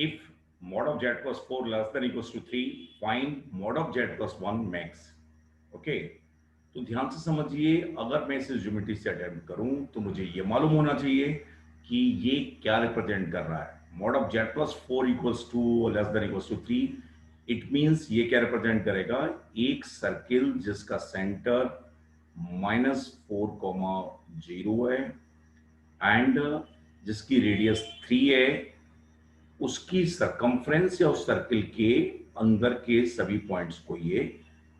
if mod of z plus 4 less than equals to 3, find mod of z plus 1 max. Okay, तो ध्यान से समझिए, अगर मैं इसे ज्योमेट्री से अटेम्प्ट करूं तो मुझे ये मालूम होना चाहिए कि ये क्या रिप्रेजेंट कर रहा है। mod of z plus 4 equals to less than equals to 3, it means ये क्या रिप्रेजेंट करेगा, एक सर्किल जिसका सेंटर -4,0 है एंड जिसकी रेडियस 3 है, उसकी सरकमफ्रेंस या उस सर्किल के अंदर के सभी पॉइंट्स को ये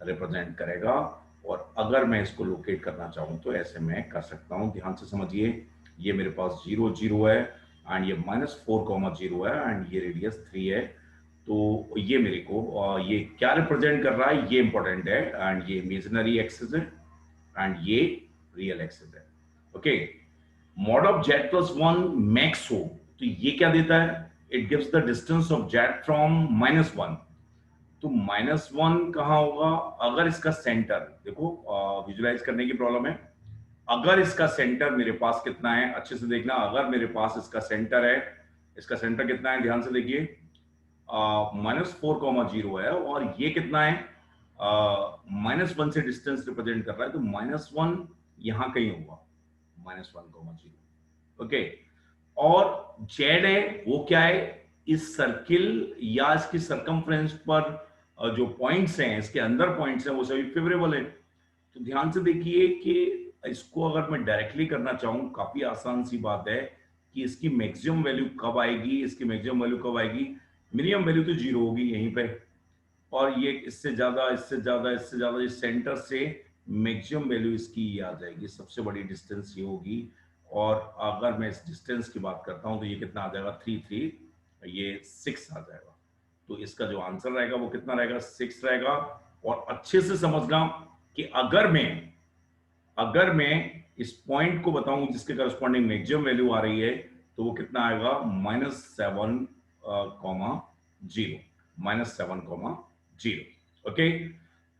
रिप्रेजेंट करेगा। और अगर मैं इसको लोकेट करना चाहूं तो ऐसे मैं कर सकता हूं। ध्यान से समझिए, ये मेरे पास 0 0 है एंड ये -4,0 है एंड ये रेडियस 3 है। तो ये मेरे को ये क्या रिप्रेजेंट कर रहा है, ये इंपॉर्टेंट है। एंड ये इमेजिनरी एक्सिस है एंड ये रियल एक्सिस है। Okay, mod of z plus 1 max हो तो ये क्या देता है, it gives the distance of z from -1। तो -1 कहां होगा, अगर इसका सेंटर देखो, विजुलाइज करने की प्रॉब्लम है। अगर इसका सेंटर मेरे पास कितना है, अच्छे से देखना, अगर मेरे पास इसका सेंटर है, इसका सेंटर कितना है, ध्यान से देखिए, -4,0 है और ये कितना है, -1 से डिस्टेंस रिप्रेजेंट कर रहा है, तो -1 यहां कहीं होगा, -1,0। ओके, और जेड है वो क्या है, इस सर्किल या इसकी सरकमफ्रेंस पर जो पॉइंट्स हैं, इसके अंदर पॉइंट्स हैं, वो सभी फेवरेबल है। तो ध्यान से देखिए कि इसको अगर मैं डायरेक्टली करना चाहूं, काफी आसान सी बात है कि इसकी मैक्सिमम वैल्यू कब आएगी, इसकी मैक्सिमम वैल्यू कब आएगी, मिनिमम वैल्यू तो 0 होगी यहीं पे, और ये इससे ज्यादा इससे ज्यादा इससे ज्यादा, इस सेंटर से मैक्सिमम वैल्यू इसकी ये आ जाएगी, सबसे बड़ी डिस्टेंस ये होगी। और अगर मैं इस डिस्टेंस की बात करता हूं तो ये कितना आ जाएगा, 3 3, ये 6 आ जाएगा। तो इसका जो आंसर रहेगा वो कितना रहेगा, 6 रहेगा। और अच्छे से समझना कि अगर मैं इस पॉइंट को बताऊं जिसके करस्पॉन्डिंग मैक्सिमम वैल्यू आ रही है, तो वो कितना आएगा, -7,0 ओके।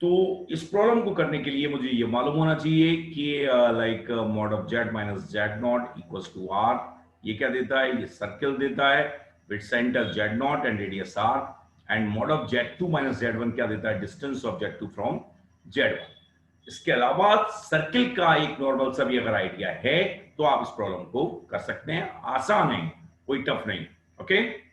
तो इस प्रॉब्लम को करने के लिए मुझे ये मालूम होना चाहिए कि like mod of z minus z0 equals to r, ये क्या देता है, ये सर्किल देता है with centre z0 and radius r, and mod of z2 minus z1 क्या देता है, distance of z2 from z1। इसके अलावा सर्किल का एक नॉर्मल सा भी अगर आइडिया है तो आप इस प्रॉब्लम को कर सकते हैं, आसान है, कोई टफ नहीं। ओके।